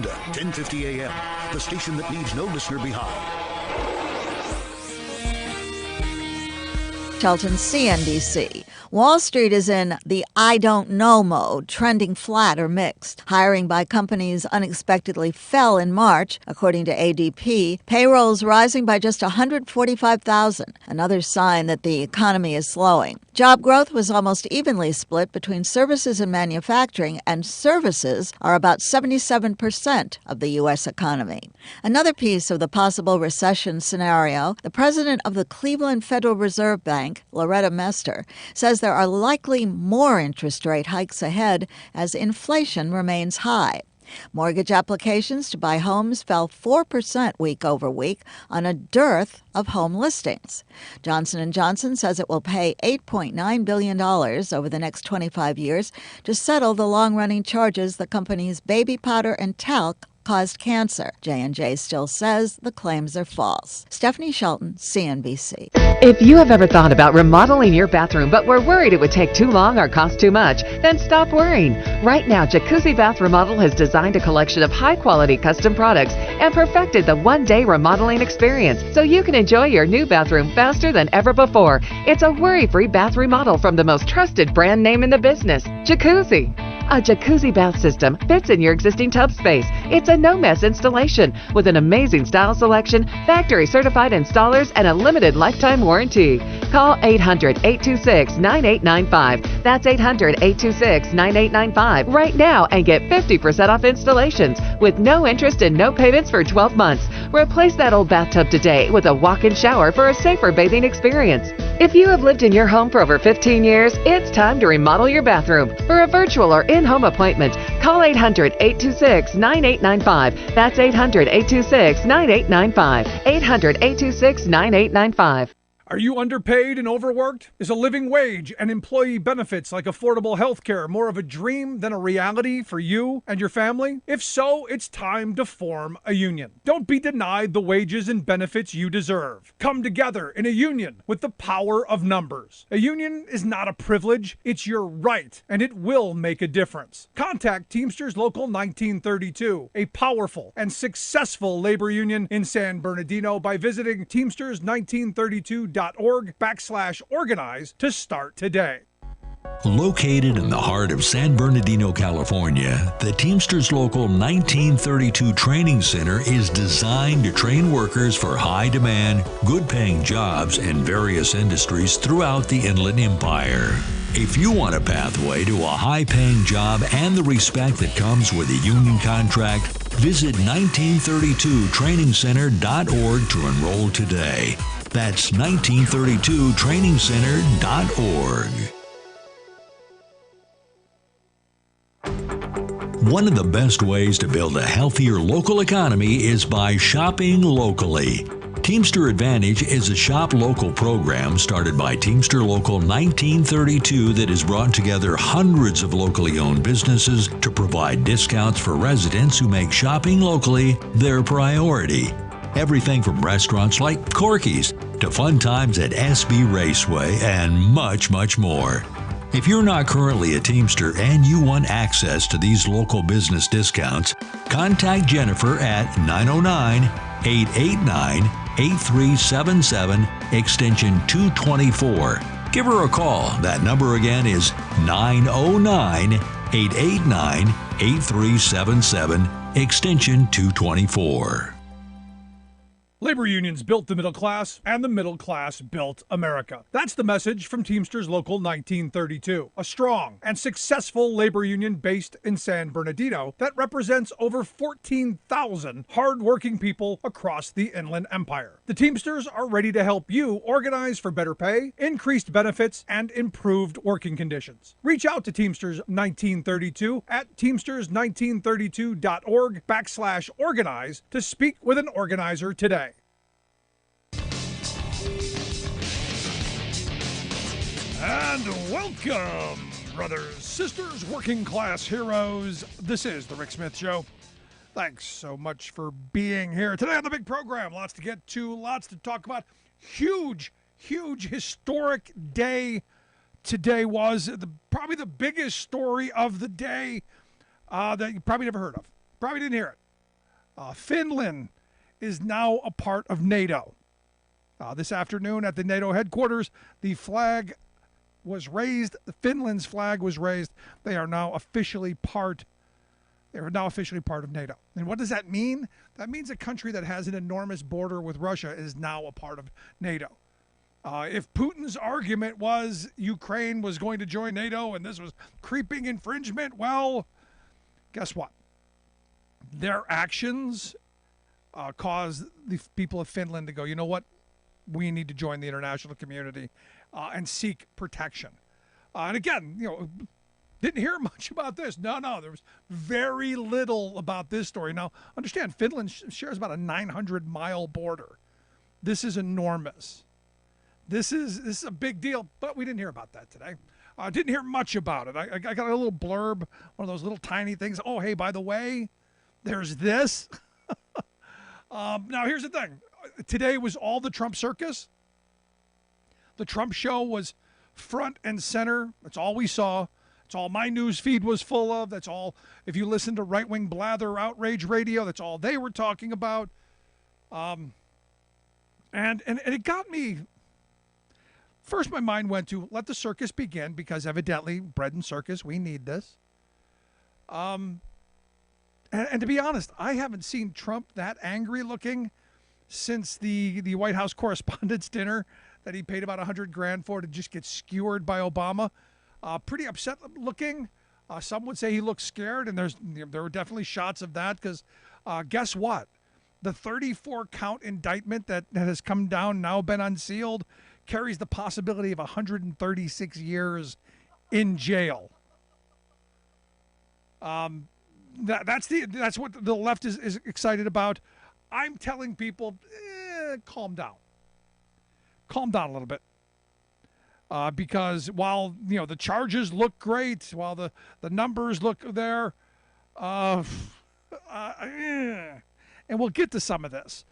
1050 AM, the station that leaves no listener behind. Shelton, CNBC. Wall Street is in the I don't know mode, trending flat or mixed. Hiring by companies unexpectedly fell in March, according to ADP. Payrolls rising by just 145,000, another sign that the economy is slowing. Job growth was almost evenly split between services and manufacturing, and services are about 77% of the U.S. economy. Another piece of the possible recession scenario, the president of the Cleveland Federal Reserve Bank, Loretta Mester, says there are likely more interest rate hikes ahead as inflation remains high. Mortgage applications to buy homes fell 4% week over week on a dearth of home listings. Johnson & Johnson says it will pay $8.9 billion over the next 25 years to settle the long-running charges the company's baby powder and talc caused cancer. J&J still says the claims are false. Stephanie Shelton, CNBC. If you have ever thought about remodeling your bathroom but were worried it would take too long or cost too much, then stop worrying. Right now, Jacuzzi Bath Remodel has designed a collection of high-quality custom products and perfected the one-day remodeling experience so you can enjoy your new bathroom faster than ever before. It's a worry-free bath remodel from the most trusted brand name in the business, Jacuzzi. A jacuzzi bath system fits in your existing tub space. It's a no-mess installation with an amazing style selection, factory-certified installers, and a limited lifetime warranty. Call 800-826-9895. That's 800-826-9895 right now and get 50% off installations with no interest and no payments for 12 months. Replace that old bathtub today with a walk-in shower for a safer bathing experience. If you have lived in your home for over 15 years, it's time to remodel your bathroom. For a virtual or in-home appointment, call 800-826-9895. That's 800-826-9895. 800-826-9895. Are you underpaid and overworked? Is a living wage and employee benefits like affordable health care more of a dream than a reality for you and your family? If so, it's time to form a union. Don't be denied the wages and benefits you deserve. Come together in a union with the power of numbers. A union is not a privilege, it's your right, and it will make a difference. Contact Teamsters Local 1932, a powerful and successful labor union in San Bernardino, by visiting Teamsters1932.org/organize to start today. Located in the heart of San Bernardino, California, the Teamsters Local 1932 Training Center is designed to train workers for high-demand, good-paying jobs in various industries throughout the Inland Empire. If you want a pathway to a high-paying job and the respect that comes with a union contract, visit 1932trainingcenter.org to enroll today. That's 1932trainingcenter.org. One of the best ways to build a healthier local economy is by shopping locally. Teamster Advantage is a shop local program started by Teamster Local 1932 that has brought together hundreds of locally owned businesses to provide discounts for residents who make shopping locally their priority. Everything from restaurants like Corky's to fun times at SB Raceway and much, much more. If you're not currently a Teamster and you want access to these local business discounts, contact Jennifer at 909-889-8377, extension 224. Give her a call. That number again is 909-889-8377, extension 224. Labor unions built the middle class, and the middle class built America. That's the message from Teamsters Local 1932, a strong and successful labor union based in San Bernardino that represents over 14,000 hardworking people across the Inland Empire. The Teamsters are ready to help you organize for better pay, increased benefits, and improved working conditions. Reach out to Teamsters 1932 at teamsters1932.org/organize to speak with an organizer today. And welcome, brothers, sisters, working class heroes. This is The Rick Smith Show. Thanks so much for being here. Today on the big program, lots to get to, lots to talk about. Huge, historic day today was. Probably the biggest story of the day that you probably never heard of. Probably didn't hear it. Finland is now a part of NATO. This afternoon at the NATO headquarters, the flag was raised. Finland's flag was raised. They are now officially part. They are now officially part of NATO. And what does that mean? That means a country that has an enormous border with Russia is now a part of NATO. If Putin's argument was Ukraine was going to join NATO and this was creeping infringement, well, guess what? Their actions caused the people of Finland to go, you know what? We need to join the international community and seek protection. And again, didn't hear much about this. No, there was very little about this story. Now, understand, Finland shares about a 900-mile border. This is enormous. This is a big deal, but we didn't hear about that today. Didn't hear much about it. I got a little blurb, one of those little tiny things. Oh, hey, by the way, there's this. Now, here's the thing. Today was all the Trump circus. The Trump show was front and center. That's all we saw. That's all my news feed was full of. That's all, if you listen to right-wing blather outrage radio, that's all they were talking about. And it got me. First, my mind went to let the circus begin because evidently, bread and circus, we need this. And to be honest, I haven't seen Trump that angry looking since the White House Correspondents' Dinner that he paid about $100,000 for to just get skewered by Obama. Pretty upset looking. Some would say he looked scared, and there were definitely shots of that because guess what? The 34-count indictment that has come down, now been unsealed, carries the possibility of 136 years in jail. That's what the left is excited about. I'm telling people, calm down. Calm down a little bit. Because while the charges look great, while the numbers look there, and we'll get to some of this.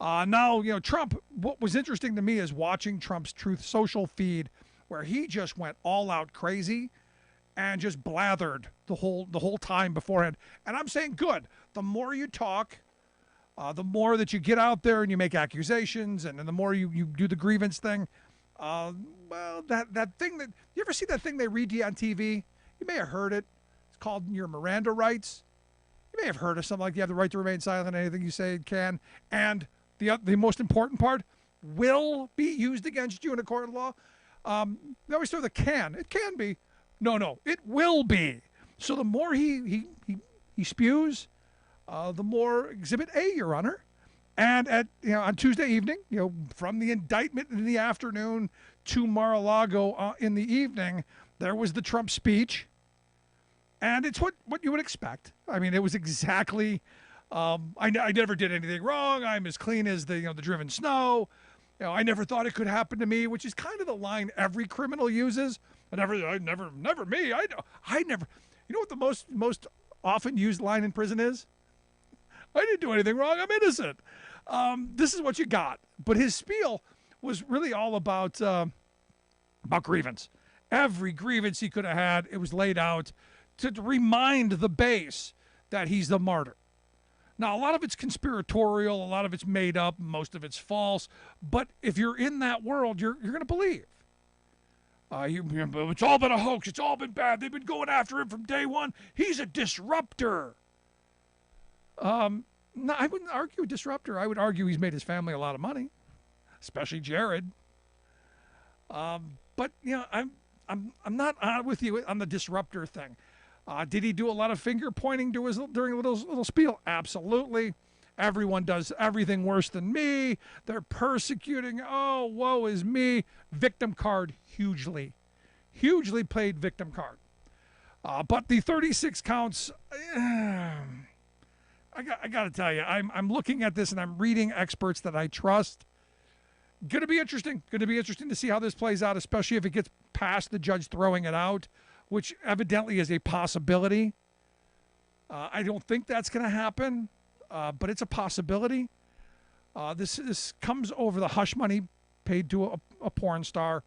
Now, Trump, what was interesting to me is watching Trump's Truth Social feed where he just went all out crazy and just blathered the whole time beforehand. And I'm saying good. The more you talk, the more that you get out there and you make accusations, and then the more you do the grievance thing. Well, that thing that you ever see that thing they read to you on TV? You may have heard it. It's called your Miranda rights. You may have heard of something like you have the right to remain silent. Anything you say can, and the most important part will be used against you in a court of law. They always throw the can. It can be. No, it will be. So the more he spews, the more Exhibit A, Your Honor. And on Tuesday evening, from the indictment in the afternoon to Mar-a-Lago in the evening, there was the Trump speech, and it's what you would expect. I mean, it was exactly. I never did anything wrong. I'm as clean as the driven snow. I never thought it could happen to me, which is kind of the line every criminal uses. Never me. I never. You know what the most often used line in prison is? I didn't do anything wrong. I'm innocent. This is what you got. But his spiel was really all about grievance. Every grievance he could have had, it was laid out to remind the base that he's the martyr. Now, a lot of it's conspiratorial, a lot of it's made up, most of it's false. But if you're in that world, you're going to believe. It's all been a hoax. It's all been bad. They've been going after him from day one. He's a disruptor. No, I wouldn't argue disruptor. I would argue he's made his family a lot of money, especially Jared. But I'm not with you on the disruptor thing. Did he do a lot of finger pointing during a little spiel? Absolutely. Everyone does everything worse than me. They're persecuting. Oh, woe is me. Victim card, hugely played victim card. But the 36 counts. I got to tell you, I'm looking at this and I'm reading experts that I trust. Going to be interesting to see how this plays out, especially if it gets past the judge throwing it out, which evidently is a possibility. I don't think that's going to happen, but it's a possibility. This comes over the hush money paid to a porn star.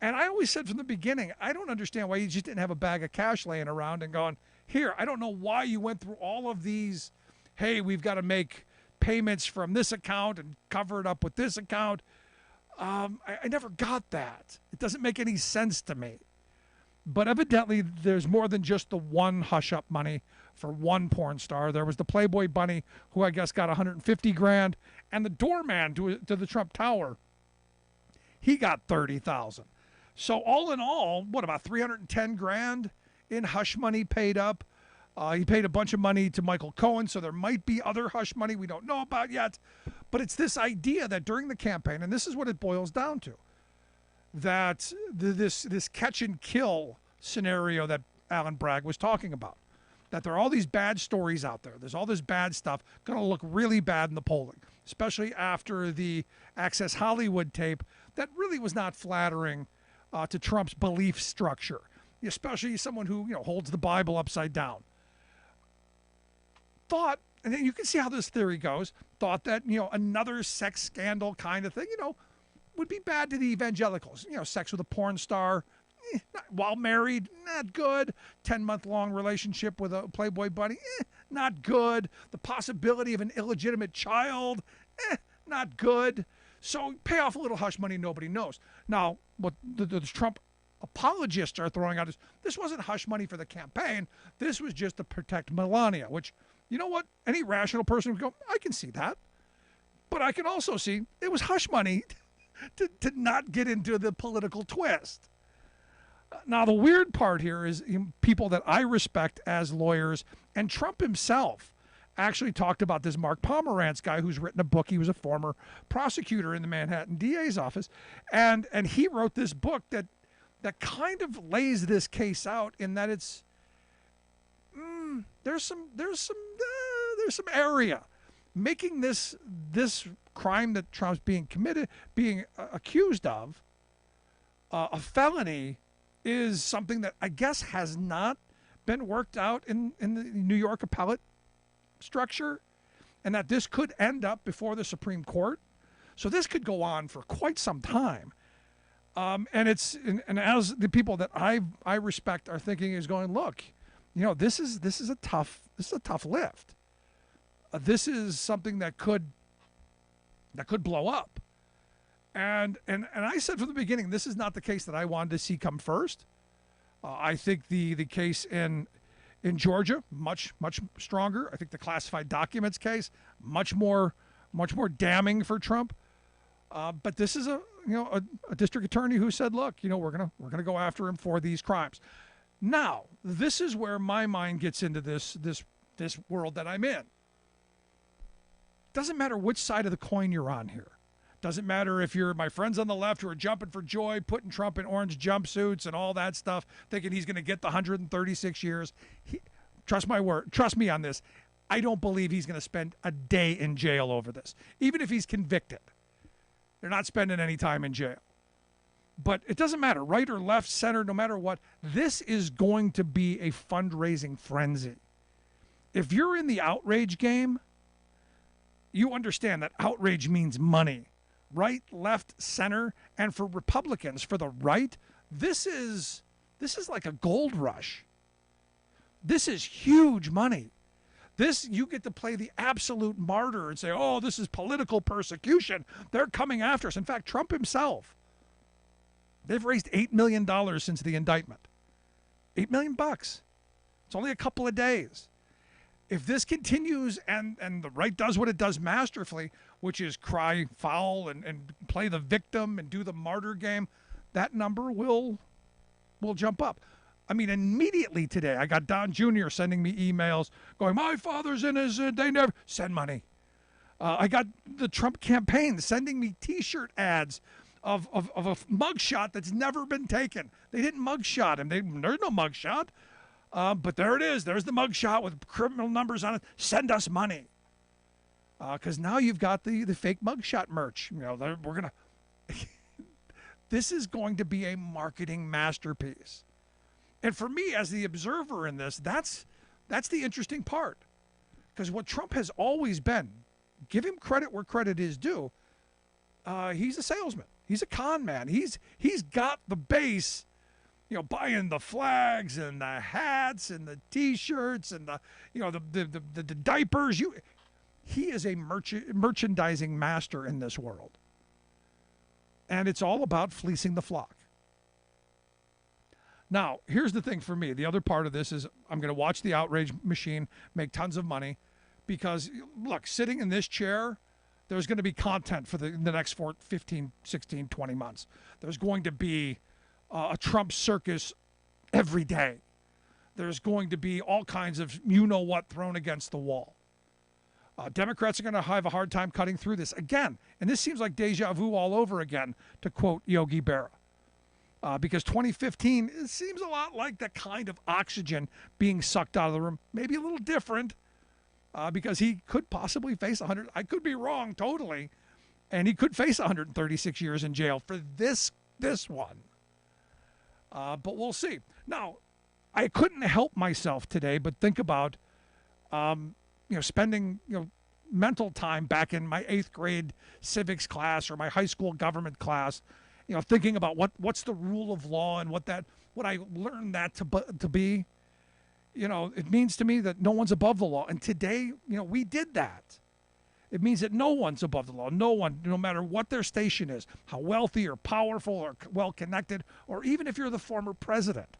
And I always said from the beginning, I don't understand why you just didn't have a bag of cash laying around and going, here, I don't know why you went through all of these hey, we've got to make payments from this account and cover it up with this account. I never got that. It doesn't make any sense to me. But evidently, there's more than just the one hush-up money for one porn star. There was the Playboy Bunny, who I guess got $150,000, and the doorman to the Trump Tower, he got $30,000. So all in all, what, about $310,000 in hush money paid up? He paid a bunch of money to Michael Cohen, so there might be other hush money we don't know about yet. But it's this idea that during the campaign, and this is what it boils down to, that this catch and kill scenario that Alan Bragg was talking about, that there are all these bad stories out there. There's all this bad stuff going to look really bad in the polling, especially after the Access Hollywood tape that really was not flattering to Trump's belief structure, especially someone who holds the Bible upside down. Thought, and then you can see how this theory goes, thought that another sex scandal kind of thing, would be bad to the evangelicals. Sex with a porn star, while married, not good. 10-month-long relationship with a Playboy Bunny, not good. The possibility of an illegitimate child, not good. So pay off a little hush money nobody knows. Now, what the Trump apologists are throwing out is this wasn't hush money for the campaign. This was just to protect Melania, which, you know what? Any rational person would go, I can see that. But I can also see it was hush money to not get into the political twist. Now, the weird part here is people that I respect as lawyers, and Trump himself actually talked about this Mark Pomerantz guy who's written a book. He was a former prosecutor in the Manhattan DA's office, and he wrote this book that kind of lays this case out in that it's there's some area making this crime that Trump's being accused of a felony is something that I guess has not been worked out in the New York appellate structure, and that this could end up before the Supreme Court. So this could go on for quite some time. And as the people that I respect are thinking is going, look, this is a tough lift. This is something that could blow up. And I said from the beginning, this is not the case that I wanted to see come first. I think the case in Georgia much stronger. I think the classified documents case much more damning for Trump. But this is a district attorney who said, look, we're gonna go after him for these crimes. Now, this is where my mind gets into this world that I'm in. Doesn't matter which side of the coin you're on here. Doesn't matter if you're my friends on the left who are jumping for joy, putting Trump in orange jumpsuits and all that stuff, thinking he's going to get the 136 years. Trust me on this. I don't believe he's going to spend a day in jail over this, even if he's convicted. They're not spending any time in jail. But it doesn't matter, right or left, center, no matter what. This is going to be a fundraising frenzy. If you're in the outrage game, you understand that outrage means money. Right, left, center, and for Republicans, for the right, this is like a gold rush. This is huge money. You get to play the absolute martyr and say, oh, this is political persecution. They're coming after us. In fact, Trump himself, they've raised $8 million since the indictment. $8 million. It's only a couple of days. If this continues and the right does what it does masterfully, which is cry foul and play the victim and do the martyr game, that number will jump up. I mean, immediately today, I got Don Jr. sending me emails going, my father's innocent, they never send money. I got the Trump campaign sending me T-shirt ads of a mugshot that's never been taken. They didn't mugshot him. There's no mugshot. But there it is. There's the mugshot with criminal numbers on it. Send us money. Because now you've got the fake mugshot merch. We're going to... This is going to be a marketing masterpiece. And for me, as the observer in this, that's the interesting part. Because what Trump has always been, give him credit where credit is due, he's a salesman. He's a con man. He's got the base buying the flags and the hats and the T-shirts and the diapers. He is a merchandising master in this world. And it's all about fleecing the flock. Now, here's the thing for me. The other part of this is I'm going to watch the outrage machine make tons of money because, look, sitting in this chair, there's going to be content for the next 15, 16, 20 months. There's going to be a Trump circus every day. There's going to be all kinds of you-know-what thrown against the wall. Democrats are going to have a hard time cutting through this again. And this seems like deja vu all over again, to quote Yogi Berra. Because 2015, it seems a lot like that kind of oxygen being sucked out of the room. Maybe a little different, because he could possibly face 100. I could be wrong totally. And he could face 136 years in jail for this one. But we'll see. Now, I couldn't help myself today but think about spending mental time back in my 8th grade civics class or my high school government class, thinking about what's the rule of law and what I learned that to be. It means to me that no one's above the law. And today, we did that. It means that no one's above the law. No one, no matter what their station is, how wealthy or powerful or well-connected, or even if you're the former president.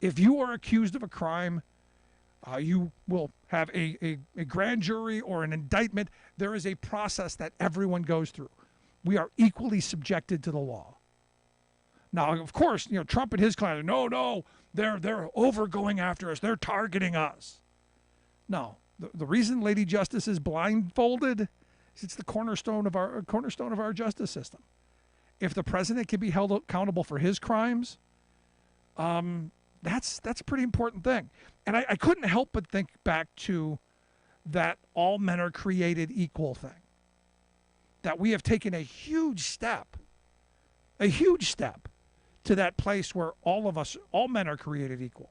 If you are accused of a crime, you will have a grand jury or an indictment. There is a process that everyone goes through. We are equally subjected to the law. Now, of course, Trump and his clan, no, they're going after us. They're targeting us. No, the reason Lady Justice is blindfolded is it's the cornerstone of our justice system. If the president can be held accountable for his crimes, that's a pretty important thing. And I couldn't help but think back to that all men are created equal thing. That we have taken a huge step to that place where all men are created equal.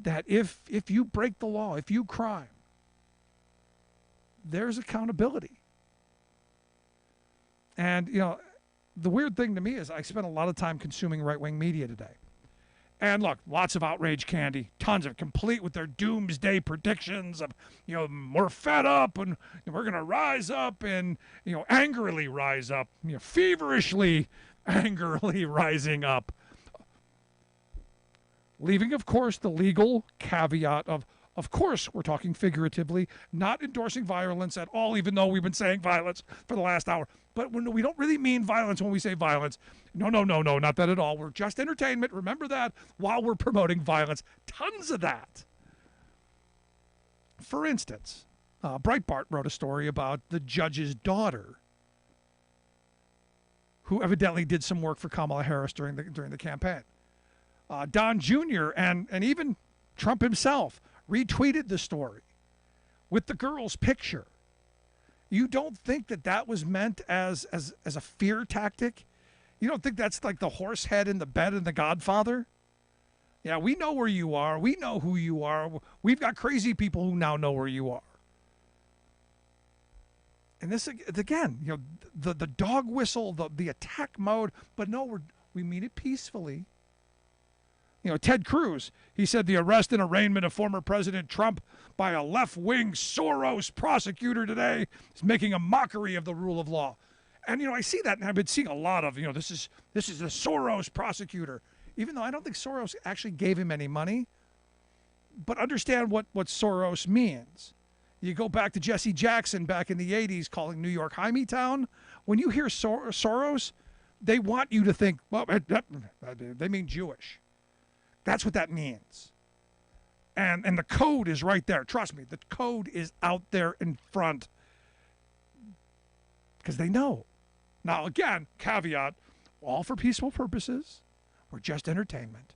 That if you break the law, if you crime, there's accountability. And, the weird thing to me is I spent a lot of time consuming right-wing media today. And look, lots of outrage candy, tons of complete with their doomsday predictions of, we're fed up and we're going to rise up and, angrily rise up, feverishly, angrily rising up. Leaving, of course, the legal caveat of course, we're talking figuratively, not endorsing violence at all, even though we've been saying violence for the last hour. But when we don't really mean violence when we say violence. No, not that at all. We're just entertainment. Remember that while we're promoting violence. Tons of that. For instance, Breitbart wrote a story about the judge's daughter, who evidently did some work for Kamala Harris during the campaign. Don Jr. and even Trump himself retweeted the story with the girl's picture. You don't think that was meant as a fear tactic? You don't think that's like the horse head in the bed in The Godfather? Yeah, we know where you are. We know who you are. We've got crazy people who now know where you are. And this, again, the dog whistle, the attack mode, but no, we mean it peacefully. Ted Cruz, he said the arrest and arraignment of former President Trump by a left-wing Soros prosecutor today is making a mockery of the rule of law. And, I see that, and I've been seeing a lot of, this is a Soros prosecutor, even though I don't think Soros actually gave him any money. But understand what Soros means. You go back to Jesse Jackson back in the 80s calling New York Hymietown. When you hear Soros, they want you to think, well, they mean Jewish. That's what that means. And the code is right there. Trust me, the code is out there in front. Because they know. Now, again, caveat, all for peaceful purposes. We're just entertainment.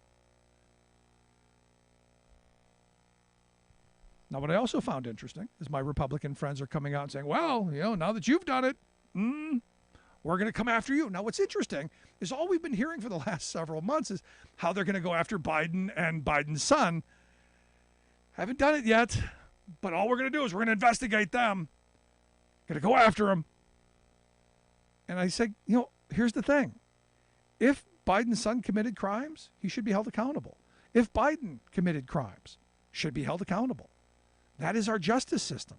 Now, what I also found interesting is my Republican friends are coming out and saying, well, now that you've done it, we're going to come after you. Now, what's interesting is all we've been hearing for the last several months is how they're going to go after Biden and Biden's son. Haven't done it yet, but all we're going to do is we're going to investigate them. Going to go after them. And I say, here's the thing. If Biden's son committed crimes, he should be held accountable. If Biden committed crimes, should be held accountable. That is our justice system.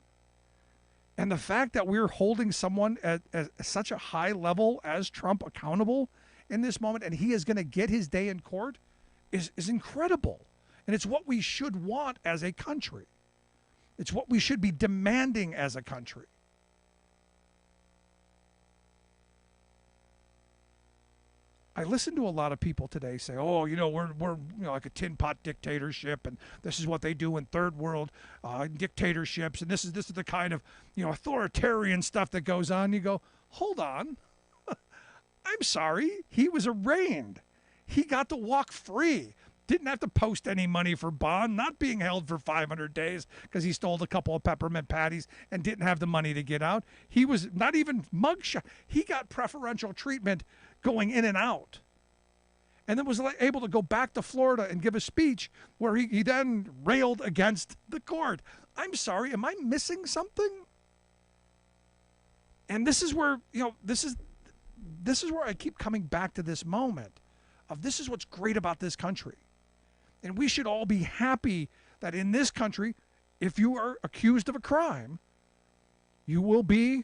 And the fact that we're holding someone at such a high level as Trump accountable in this moment, and he is going to get his day in court, is incredible. And it's what we should want as a country. It's what we should be demanding as a country. I listen to a lot of people today say, "Oh, we're like a tin pot dictatorship, and this is what they do in third world dictatorships, and this is the kind of authoritarian stuff that goes on." You go, "Hold on, I'm sorry, he was arraigned, he got to walk free, didn't have to post any money for bond, not being held for 500 days because he stole a couple of peppermint patties and didn't have the money to get out. He was not even mugshot. He got preferential treatment." Going in and out, and then was able to go back to Florida and give a speech where he then railed against the court. I'm sorry, am I missing something? And this is where this is where I keep coming back to this moment of this is what's great about this country, and we should all be happy that in this country, if you are accused of a crime, you will be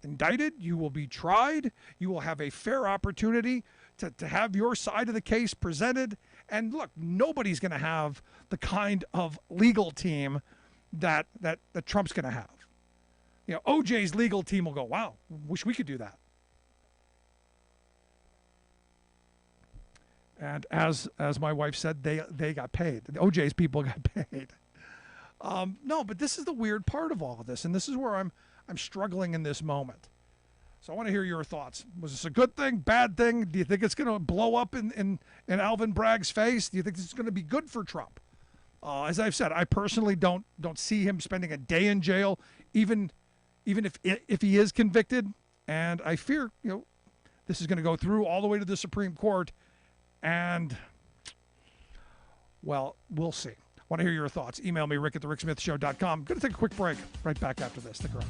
indicted, you will be tried, you will have a fair opportunity to have your side of the case presented. And look, nobody's going to have the kind of legal team that Trump's going to have. OJ's legal team will go, "Wow, wish we could do that." And as my wife said, they got paid. OJ's people got paid. No, but this is the weird part of all of this, and this is where I'm struggling in this moment. So I want to hear your thoughts. Was this a good thing, bad thing? Do you think it's going to blow up in Alvin Bragg's face? Do you think this is going to be good for Trump? As I've said, I personally don't see him spending a day in jail, even if he is convicted. And I fear, this is going to go through all the way to the Supreme Court. And, well, we'll see. Want to hear your thoughts? Email me, rick@thericksmithshow.com. Going to take a quick break. Right back after this. Stick around.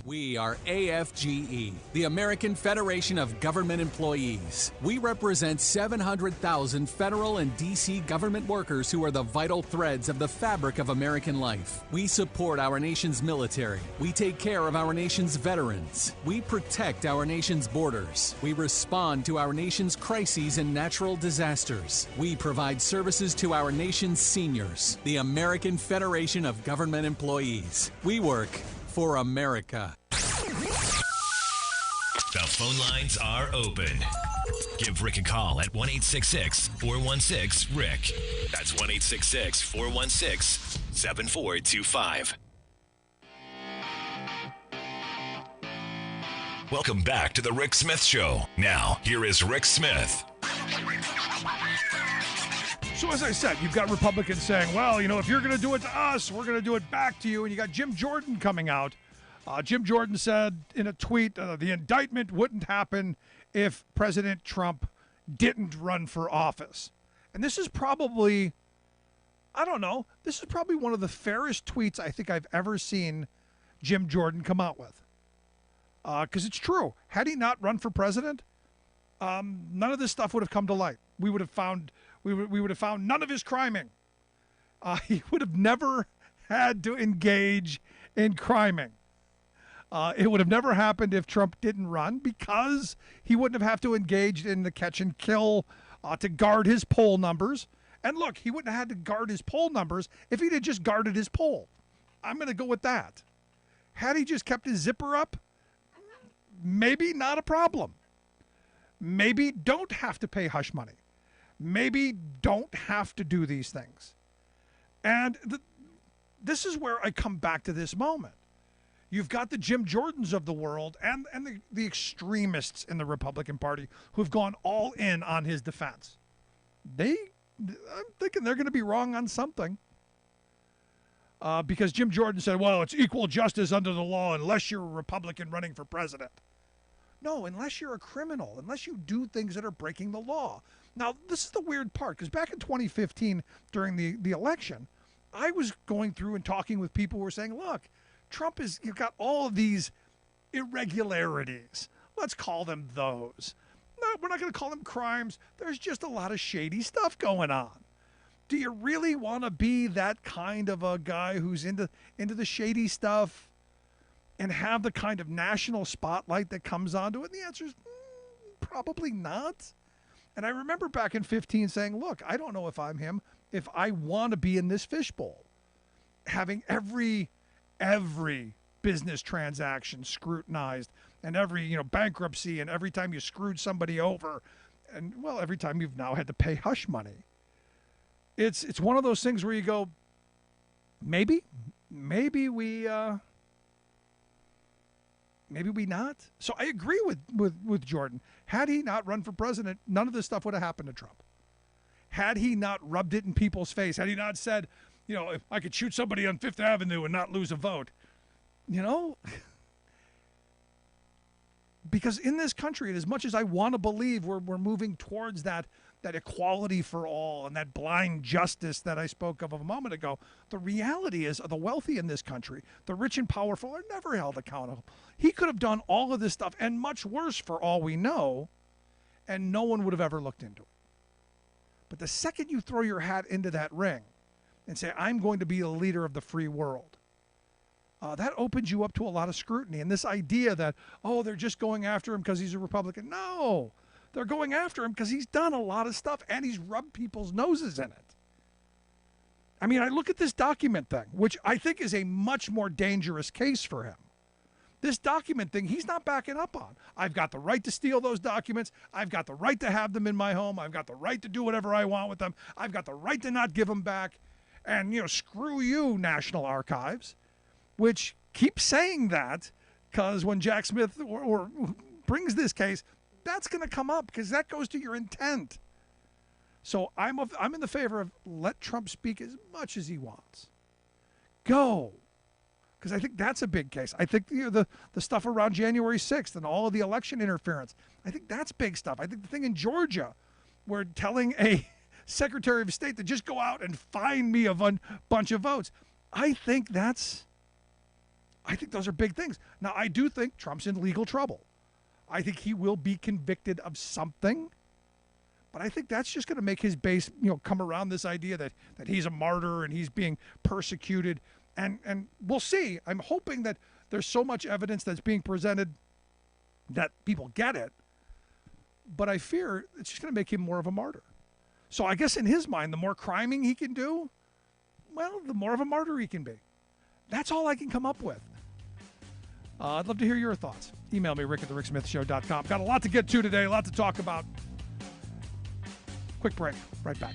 We are AFGE, the American Federation of Government Employees. We represent 700,000 federal and D.C. government workers who are the vital threads of the fabric of American life. We support our nation's military. We take care of our nation's veterans. We protect our nation's borders. We respond to our nation's crises and natural disasters. We provide services to our nation's seniors. The American Federation of Government Employees. We work for America. The phone lines are open. Give Rick a call at 1-866-416-RICK. That's 1-866-416-7425. Welcome back to the Rick Smith Show. Now, here is Rick Smith. So as I said, you've got Republicans saying, well, if you're going to do it to us, we're going to do it back to you. And you got Jim Jordan coming out. Jim Jordan said in a tweet, the indictment wouldn't happen if President Trump didn't run for office. And this is probably, this is probably one of the fairest tweets I think I've ever seen Jim Jordan come out with. Because it's true. Had he not run for president, none of this stuff would have come to light. We would have found none of his criming. He would have never had to engage in criming. It would have never happened if Trump didn't run, because he wouldn't have to engage in the catch and kill to guard his poll numbers. And look, he wouldn't have had to guard his poll numbers if he'd have just guarded his poll. I'm going to go with that. Had he just kept his zipper up, maybe not a problem. Maybe don't have to pay hush money. Maybe don't have to do these things. And this is where I come back to this moment. You've got the Jim Jordans of the world and the extremists in the Republican Party who've gone all in on his defense. I'm thinking they're going to be wrong on something. Because Jim Jordan said, well, it's equal justice under the law unless you're a Republican running for president. No, unless you're a criminal, unless you do things that are breaking the law. Now, this is the weird part, because back in 2015, during the election, I was going through and talking with people who were saying, look, Trump you've got all of these irregularities. Let's call them those. No, we're not going to call them crimes. There's just a lot of shady stuff going on. Do you really want to be that kind of a guy who's into the shady stuff and have the kind of national spotlight that comes onto it? And the answer is probably not. And I remember back in 15 saying, look, I don't know if I'm him, if I want to be in this fishbowl, having every business transaction scrutinized, and every bankruptcy, and every time you screwed somebody over, and well, every time you've now had to pay hush money. It's one of those things where you go, maybe we not. So I agree with Jordan. Had he not run for president, none of this stuff would have happened to Trump. Had he not rubbed it in people's face, had he not said, if I could shoot somebody on Fifth Avenue and not lose a vote, because in this country, and as much as I want to believe we're moving towards that equality for all and that blind justice that I spoke of a moment ago, the reality is the wealthy in this country, the rich and powerful, are never held accountable. He could have done all of this stuff and much worse for all we know, and no one would have ever looked into it. But the second you throw your hat into that ring and say, I'm going to be a leader of the free world, that opens you up to a lot of scrutiny. And this idea that, they're just going after him because he's a Republican. No, they're going after him because he's done a lot of stuff and he's rubbed people's noses in it. I mean, I look at this document thing, which I think is a much more dangerous case for him. This document thing, he's not backing up on. I've got the right to steal those documents. I've got the right to have them in my home. I've got the right to do whatever I want with them. I've got the right to not give them back. And, screw you, National Archives, which keeps saying that because when Jack Smith or brings this case, that's going to come up because that goes to your intent. So I'm in the favor of let Trump speak as much as he wants. Go. Because I think that's a big case. I think the stuff around January 6th and all of the election interference, I think that's big stuff. I think the thing in Georgia where telling a Secretary of State to just go out and find me a bunch of votes, I think those are big things. Now, I do think Trump's in legal trouble. I think he will be convicted of something, but I think that's just going to make his base, come around this idea that he's a martyr and he's being persecuted. And we'll see. I'm hoping that there's so much evidence that's being presented that people get it, but I fear it's just going to make him more of a martyr. So I guess in his mind, the more criming he can do, well, the more of a martyr he can be. That's all I can come up with. I'd love to hear your thoughts. Email me, rick@thericksmithshow.com. Got a lot to get to today, a lot to talk about. Quick break. Right back.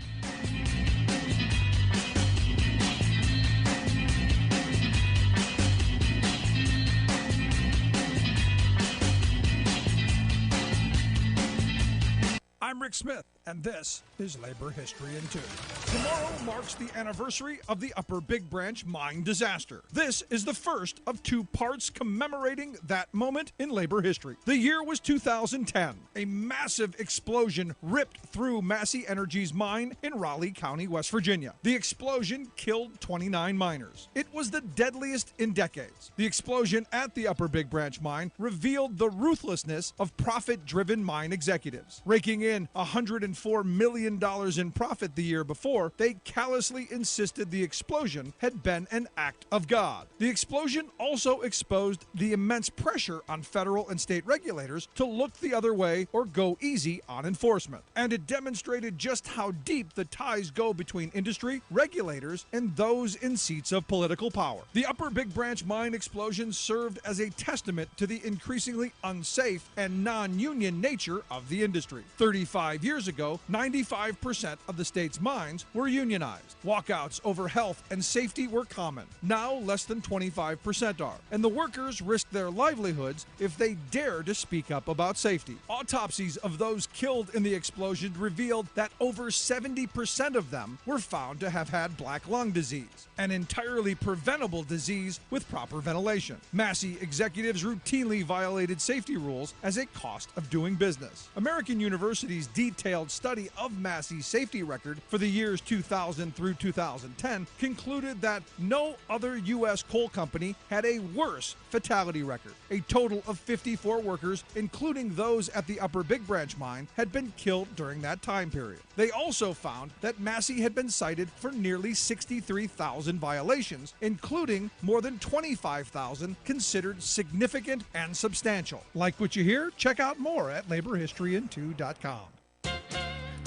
I'm Rick Smith, and this is Labor History in 2. Tomorrow marks the anniversary of the Upper Big Branch mine disaster. This is the first of 2 parts commemorating that moment in labor history. The year was 2010. A massive explosion ripped through Massey Energy's mine in Raleigh County, West Virginia. The explosion killed 29 miners. It was the deadliest in decades. The explosion at the Upper Big Branch mine revealed the ruthlessness of profit-driven mine executives. Raking in $104 million in profit the year before, they callously insisted the explosion had been an act of God. The explosion also exposed the immense pressure on federal and state regulators to look the other way or go easy on enforcement. And it demonstrated just how deep the ties go between industry, regulators, and those in seats of political power. The Upper Big Branch mine explosion served as a testament to the increasingly unsafe and non-union nature of the industry. 35 years ago, 95% of the state's mines were unionized. Walkouts over health and safety were common. Now less than 25% are. And the workers risk their livelihoods if they dare to speak up about safety. Autopsies of those killed in the explosion revealed that over 70% of them were found to have had black lung disease, an entirely preventable disease with proper ventilation. Massey executives routinely violated safety rules as a cost of doing business. American University's detailed study of Massey's safety record for the years 2000 through 2010 concluded that no other U.S. coal company had a worse fatality record. A total of 54 workers, including those at the Upper Big Branch mine, had been killed during that time period. They also found that Massey had been cited for nearly 63,000 violations, including more than 25,000 considered significant and substantial. Like what you hear? Check out more at laborhistoryin2.com.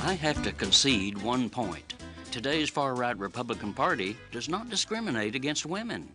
I have to concede one point. Today's far-right Republican Party does not discriminate against women.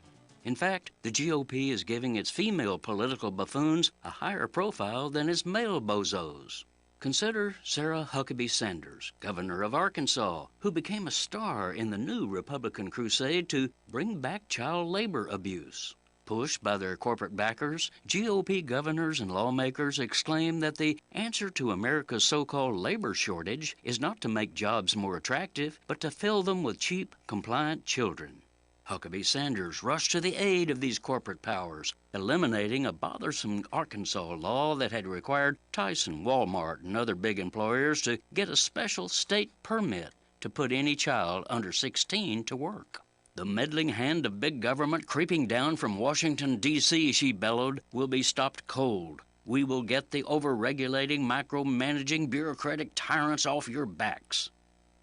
In fact, the GOP is giving its female political buffoons a higher profile than its male bozos. Consider Sarah Huckabee Sanders, governor of Arkansas, who became a star in the new Republican crusade to bring back child labor abuse. Pushed by their corporate backers, GOP governors and lawmakers exclaim that the answer to America's so-called labor shortage is not to make jobs more attractive, but to fill them with cheap, compliant children. Huckabee Sanders rushed to the aid of these corporate powers, eliminating a bothersome Arkansas law that had required Tyson, Walmart, and other big employers to get a special state permit to put any child under 16 to work. The meddling hand of big government creeping down from Washington, D.C., she bellowed, will be stopped cold. We will get the over-regulating, micromanaging, bureaucratic tyrants off your backs.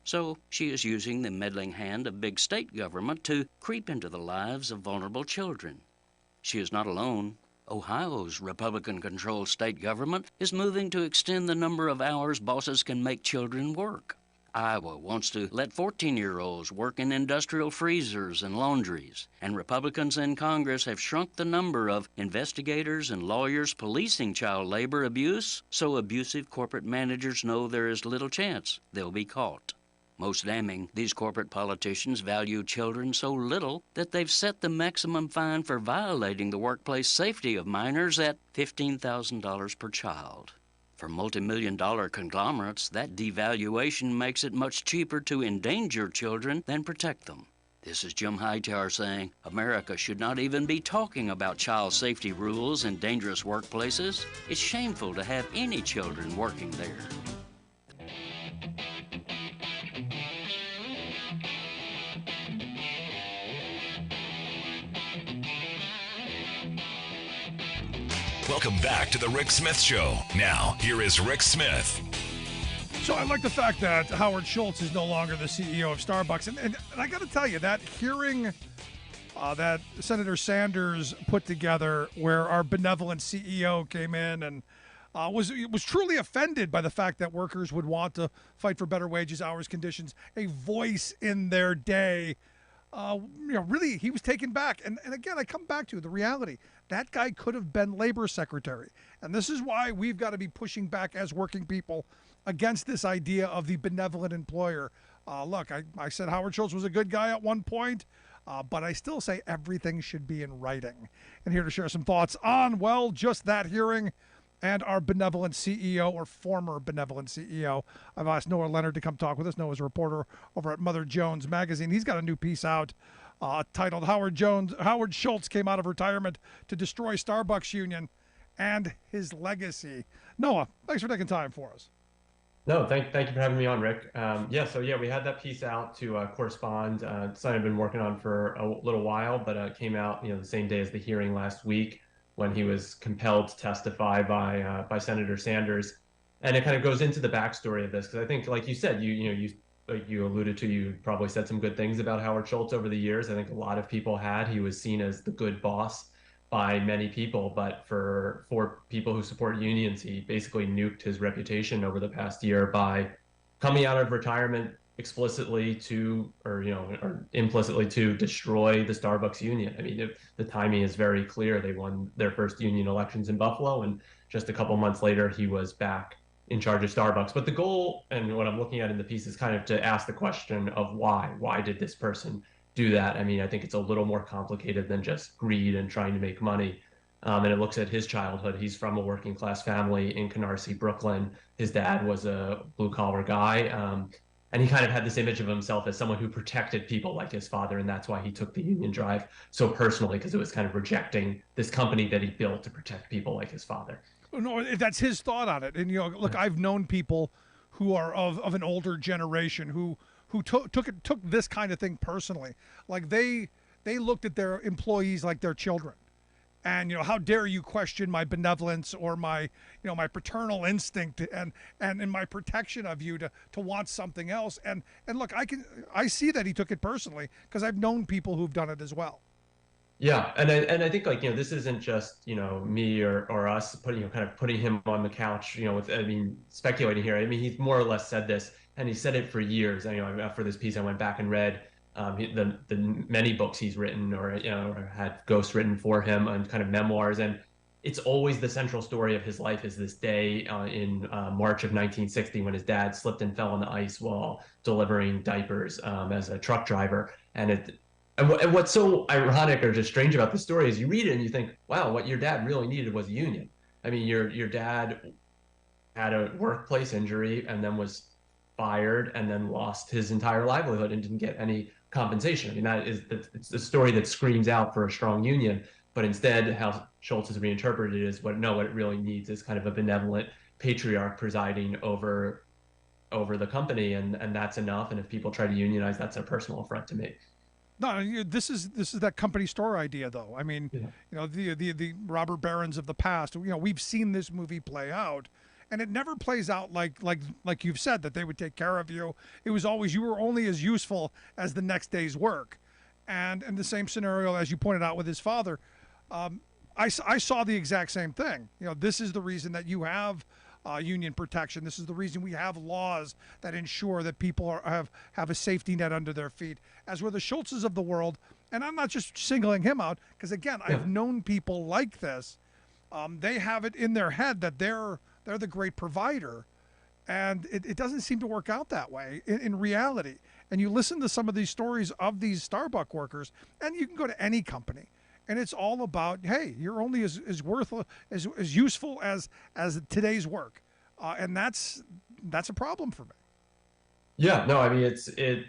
So she is using the meddling hand of big state government to creep into the lives of vulnerable children. She is not alone. Ohio's Republican-controlled state government is moving to extend the number of hours bosses can make children work. Iowa wants to let 14-year-olds work in industrial freezers and laundries, and Republicans in Congress have shrunk the number of investigators and lawyers policing child labor abuse, so abusive corporate managers know there is little chance they'll be caught. Most damning, these corporate politicians value children so little that they've set the maximum fine for violating the workplace safety of minors at $15,000 per child. For multi-million-dollar conglomerates, that devaluation makes it much cheaper to endanger children than protect them. This is Jim Hightower saying America should not even be talking about child safety rules in dangerous workplaces. It's shameful to have any children working there. Welcome back to the Rick Smith Show. Now, here is Rick Smith. So I like the fact that Howard Schultz is no longer the CEO of Starbucks. And I got to tell you, that hearing that Senator Sanders put together where our benevolent CEO came in and was truly offended by the fact that workers would want to fight for better wages, hours, conditions, a voice in their day. Really, he was taken back. And again, I come back to the reality. That guy could have been labor secretary. And this is why we've got to be pushing back as working people against this idea of the benevolent employer. Look, I said Howard Schultz was a good guy at one point, but I still say everything should be in writing. And here to share some thoughts on, well, just that hearing and our benevolent CEO, or former benevolent CEO. I've asked Noah Leonard to come talk with us. Noah's a reporter over at Mother Jones Magazine. He's got a new piece out titled Howard Schultz Came Out of Retirement to Destroy Starbucks Union and His Legacy. Noah, thanks for taking time for us. No, thank you for having me on, Rick. We had that piece out to correspond. It's something I've been working on for a little while, but it came out the same day as the hearing last week, when he was compelled to testify by Senator Sanders. And it kind of goes into the backstory of this, because I think, like you said, you alluded to, you probably said some good things about Howard Schultz over the years. I think a lot of people had. He was seen as the good boss by many people, but for people who support unions, he basically nuked his reputation over the past year by coming out of retirement explicitly or implicitly to destroy the Starbucks union. I mean, the timing is very clear. They won their first union elections in Buffalo, and just a couple months later, he was back in charge of Starbucks. But the goal, and what I'm looking at in the piece, is kind of to ask the question of why. Why did this person do that? I mean, I think it's a little more complicated than just greed and trying to make money. And it looks at his childhood. He's from a working class family in Canarsie, Brooklyn. His dad was a blue collar guy. And he kind of had this image of himself as someone who protected people like his father. And that's why he took the union drive so personally, because it was kind of rejecting this company that he built to protect people like his father. No, that's his thought on it. And, you know, look, I've known people who are of an older generation who took this kind of thing personally. Like they looked at their employees like their children. And, you know, how dare you question my benevolence or my, you know, my paternal instinct and in my protection of you to want something else. And look, I see that he took it personally because I've known people who've done it as well. Yeah, and I think, like, you know, this isn't just, you know, me or us putting, you know, kind of putting him on the couch, you know, with, I mean, speculating here. I mean, he's more or less said this, and he said it for years. And, you know, after this piece, I went back and read the many books he's written, or, you know, or had ghosts written for him, and kind of memoirs. And it's always the central story of his life is this day in March of 1960 when his dad slipped and fell on the ice while delivering diapers as a truck driver. And what's so ironic or just strange about this story is you read it and you think, wow, what your dad really needed was a union. I mean, your dad had a workplace injury and then was fired and then lost his entire livelihood and didn't get any compensation. I mean, it's the story that screams out for a strong union. But instead, how Schultz has reinterpreted it is what it really needs is kind of a benevolent patriarch presiding over the company, and that's enough. And if people try to unionize, that's a personal affront to me. No, this is that company store idea, though. I mean, Yeah. you know, the robber barons of the past. You know, we've seen this movie play out, and it never plays out like you've said that they would take care of you. It was always you were only as useful as the next day's work, and in the same scenario as you pointed out with his father, I saw the exact same thing. You know, this is the reason that you have union protection. This is the reason we have laws that ensure that people have a safety net under their feet, as were the Schultzes of the world. And I'm not just singling him out, because again, I've known people like this. They have it in their head that they're the great provider, and it doesn't seem to work out that way in reality. And you listen to some of these stories of these Starbucks workers, and you can go to any company, and it's all about, hey, you're only as useful as today's work, and that's a problem for me. Yeah, no, I mean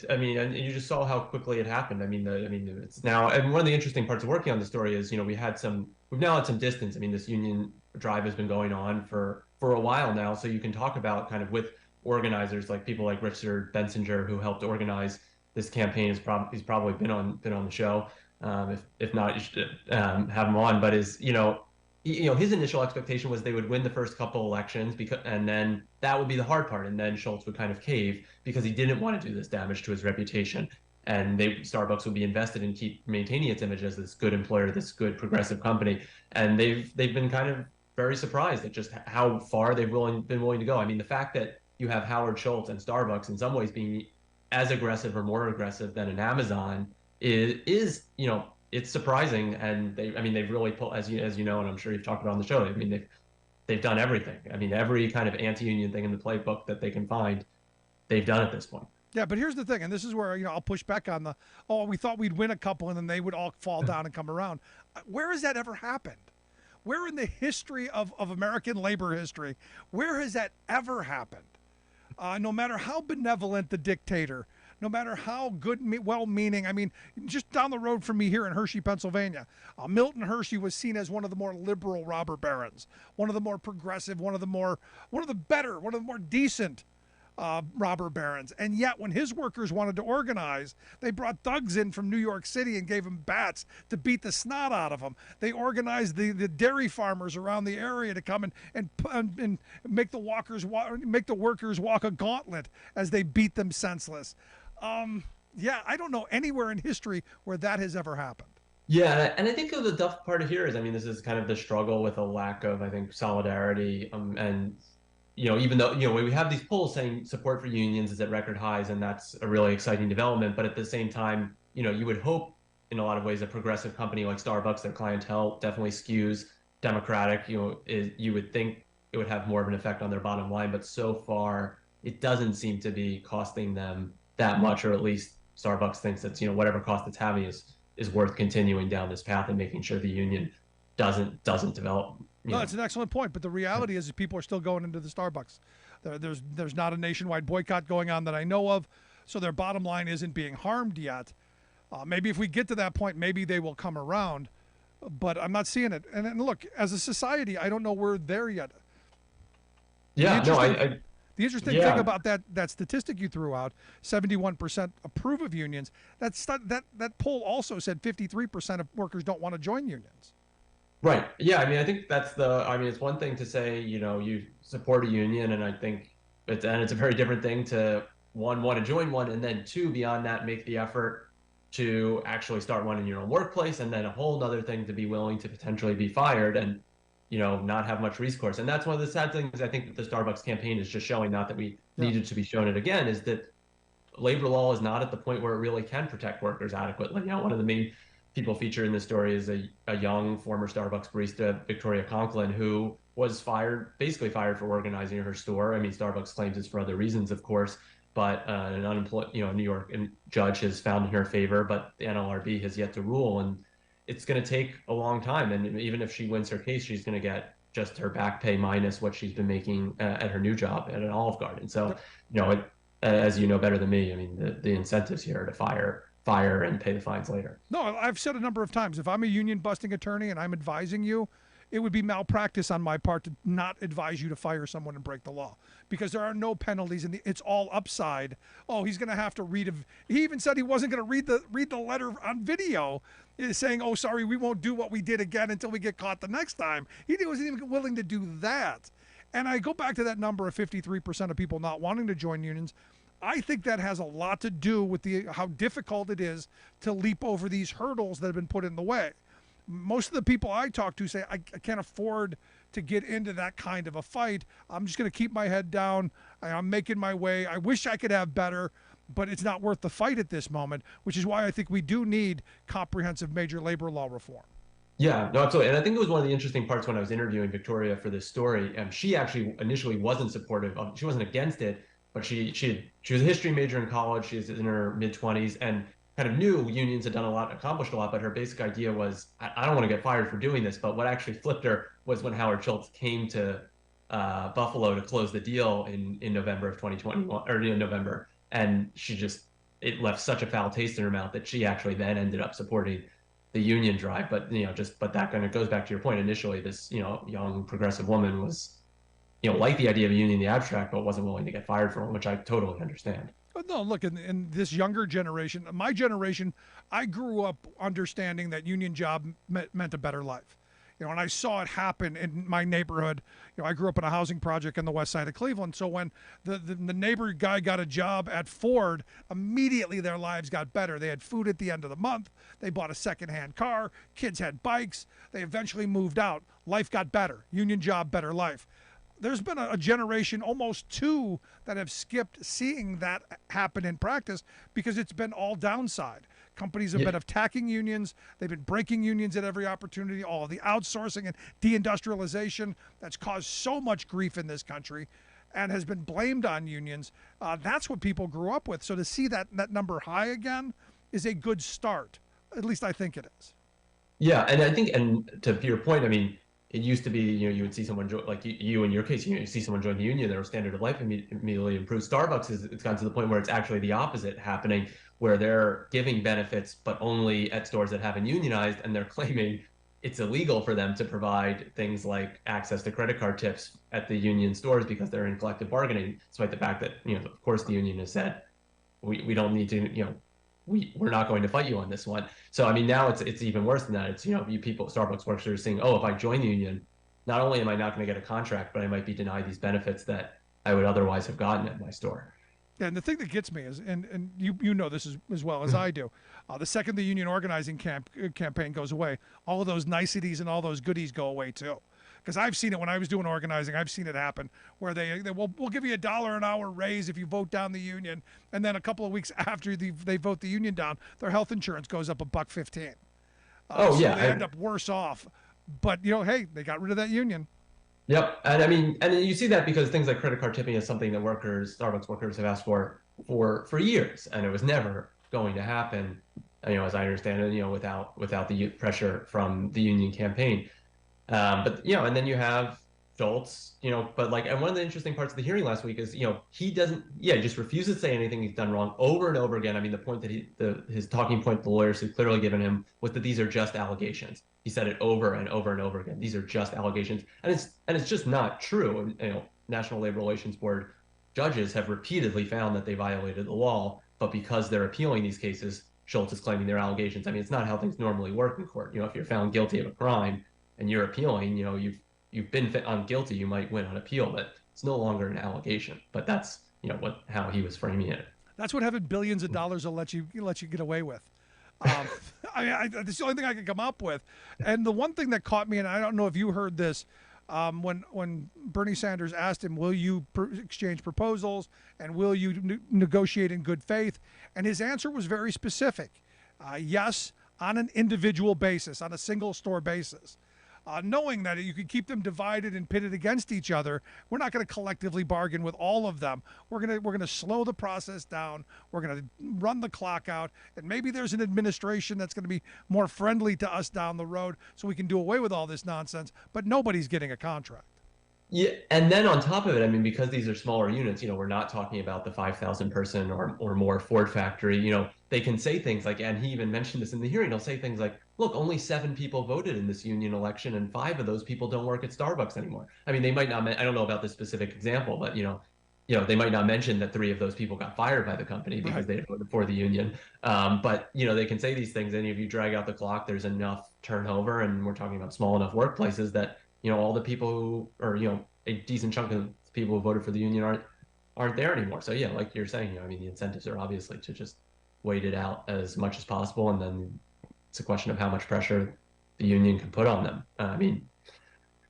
I mean, and you just saw how quickly it happened. I mean, it's now, and one of the interesting parts of working on the story is, you know, we've now had some distance. I mean, this union drive has been going on for a while now, so you can talk about kind of with organizers like people like Richard Bensinger, who helped organize this campaign. He's probably been on the show. If not, you should have him on. But his initial expectation was they would win the first couple elections, and then that would be the hard part, and then Schultz would kind of cave because he didn't want to do this damage to his reputation, and Starbucks would be invested in keep maintaining its image as this good employer, this good progressive company, and they've been kind of very surprised at just how far they've been willing to go. I mean, the fact that you have Howard Schultz and Starbucks in some ways being as aggressive or more aggressive than an Amazon is you know, it's surprising. And they've really pulled, as you know, and I'm sure you've talked about on the show. I mean, they've done everything. I mean, every kind of anti-union thing in the playbook that they can find, they've done at this point. Yeah, but here's the thing, and this is where, you know, I'll push back on we thought we'd win a couple and then they would all fall down and come around. Where has that ever happened? Where in the history of American labor history, where has that ever happened? No matter how benevolent the dictator, no matter how good, well-meaning. I mean, just down the road from me here in Hershey, Pennsylvania, Milton Hershey was seen as one of the more liberal robber barons, one of the more progressive, one of the more decent robber barons. And yet when his workers wanted to organize, they brought thugs in from New York City and gave them bats to beat the snot out of them. They organized the dairy farmers around the area to come and make the workers walk a gauntlet as they beat them senseless. I don't know anywhere in history where that has ever happened. Yeah, and I think the tough part here is, I mean, this is kind of the struggle with a lack of, I think, solidarity, and you know, even though, you know, we have these polls saying support for unions is at record highs, and that's a really exciting development. But at the same time, you know, you would hope in a lot of ways a progressive company like Starbucks, their clientele definitely skews Democratic. You know, you would think it would have more of an effect on their bottom line. But so far, it doesn't seem to be costing them that much, or at least Starbucks thinks that, whatever cost it's having is worth continuing down this path and making sure the union doesn't develop. No, that's an excellent point. But the reality is people are still going into the Starbucks. There's not a nationwide boycott going on that I know of, so their bottom line isn't being harmed yet. Maybe if we get to that point, maybe they will come around, but I'm not seeing it. And look, as a society, I don't know we're there yet. Yeah, the interesting thing about that statistic you threw out, 71% approve of unions. That poll also said 53% of workers don't want to join unions. Right. Yeah. I mean, I think it's one thing to say, you support a union, and I think it's a very different thing to, one, want to join one, and then two, beyond that, make the effort to actually start one in your own workplace, and then a whole other thing to be willing to potentially be fired and, not have much recourse. And that's one of the sad things I think that the Starbucks campaign is just showing, not that we needed to be shown it again, is that labor law is not at the point where it really can protect workers adequately. One of the main people featured in this story is a young former Starbucks barista, Victoria Conklin, who was basically fired for organizing her store. I mean, Starbucks claims it's for other reasons, of course, but an unemployed, New York judge has found in her favor, but the NLRB has yet to rule, and it's going to take a long time. And even if she wins her case, she's going to get just her back pay minus what she's been making at her new job at an Olive Garden. So, as you know better than me, I mean, the incentives here are to fire and pay the fines later. No, I've said a number of times, if I'm a union busting attorney and I'm advising you, it would be malpractice on my part to not advise you to fire someone and break the law, because there are no penalties, and it's all upside. Oh, he's going to have to read he even said he wasn't going to read the letter on video, saying, "Oh, sorry, we won't do what we did again until we get caught the next time." He wasn't even willing to do that. And I go back to that number of 53% of people not wanting to join unions. I think that has a lot to do with how difficult it is to leap over these hurdles that have been put in the way. Most of the people I talk to say, I can't afford to get into that kind of a fight. I'm just going to keep my head down. I'm making my way. I wish I could have better, but it's not worth the fight at this moment, which is why I think we do need comprehensive major labor law reform. Yeah, no, absolutely. And I think it was one of the interesting parts when I was interviewing Victoria for this story. She actually initially wasn't supportive of, she wasn't against it, but she was a history major in college. She was in her mid-20s and kind of knew unions had done a lot, accomplished a lot, but her basic idea was, I don't want to get fired for doing this. But what actually flipped her was when Howard Schultz came to Buffalo to close the deal in November of 2021, or in November. And it left such a foul taste in her mouth that she actually then ended up supporting the union drive. But, but that kind of goes back to your point. Initially, this, young progressive woman was, liked the idea of a union in the abstract, but wasn't willing to get fired for one, which I totally understand. No, look, in this younger generation, my generation, I grew up understanding that union job meant a better life. And I saw it happen in my neighborhood. I grew up in a housing project in the west side of Cleveland. So when the neighbor guy got a job at Ford, immediately their lives got better. They had food at the end of the month. They bought a secondhand car. Kids had bikes. They eventually moved out. Life got better. Union job, better life. There's been a generation, almost two, that have skipped seeing that happen in practice because it's been all downside. Companies have been attacking unions. They've been breaking unions at every opportunity. All of the outsourcing and deindustrialization that's caused so much grief in this country and has been blamed on unions. That's what people grew up with. So to see that number high again is a good start. At least I think it is. Yeah, and I think, and to your point, I mean, it used to be, you would see someone like you in your case, you see someone join the union, their standard of life immediately improves. Starbucks it's gotten to the point where it's actually the opposite happening, where they're giving benefits, but only at stores that haven't unionized, and they're claiming it's illegal for them to provide things like access to credit card tips at the union stores because they're in collective bargaining, despite the fact that, of course the union has said, we don't need to, we're not going to fight you on this one. So, I mean, now it's even worse than that. It's, you people, Starbucks workers are saying, oh, if I join the union, not only am I not going to get a contract, but I might be denied these benefits that I would otherwise have gotten at my store. And the thing that gets me is, and you know this as well as I do, the second the union organizing campaign goes away, all of those niceties and all those goodies go away too. Because I've seen it when I was doing organizing. I've seen it happen where we'll give you $1 an hour raise if you vote down the union, and then a couple of weeks after they vote the union down, their health insurance goes up $1.15. So they end up worse off. But hey, they got rid of that union. Yep. And I mean, and you see that because things like credit card tipping is something that Starbucks workers have asked for years, and it was never going to happen, as I understand it, without the pressure from the union campaign. But and then you have Schultz, but like, and one of the interesting parts of the hearing last week is, he doesn't, he just refuses to say anything he's done wrong over and over again. I mean, the point that his talking point the lawyers had clearly given him was that these are just allegations. He said it over and over and over again. These are just allegations, and it's just not true. National Labor Relations Board judges have repeatedly found that they violated the law, but because they're appealing these cases, Schultz is claiming they're allegations. I mean, it's not how things normally work in court. If you're found guilty of a crime and you're appealing, you've been found guilty, you might win on appeal, but it's no longer an allegation. But that's how he was framing it. That's what having billions of dollars will let you get away with. That's the only thing I can come up with. And the one thing that caught me, and I don't know if you heard this, when Bernie Sanders asked him, will you exchange proposals and will you negotiate in good faith? And his answer was very specific. Yes, on an individual basis, on a single store basis. Knowing that you could keep them divided and pitted against each other, we're not going to collectively bargain with all of them. We're going to slow the process down. We're going to run the clock out, and maybe there's an administration that's going to be more friendly to us down the road, so we can do away with all this nonsense. But nobody's getting a contract. Yeah, and then on top of it, I mean, because these are smaller units, we're not talking about the 5,000 person or more Ford factory. They can say things like, and he even mentioned this in the hearing, they'll say things like, look, only 7 people voted in this union election, and 5 of those people don't work at Starbucks anymore. I mean, they might not, I don't know about this specific example, but, they might not mention that 3 of those people got fired by the company because they voted for the union. But, they can say these things, and if you drag out the clock, there's enough turnover, and we're talking about small enough workplaces that, all the people who, or, a decent chunk of people who voted for the union aren't there anymore. So yeah, like you're saying, I mean, the incentives are obviously to just wait it out as much as possible, and then it's a question of how much pressure the union can put on them.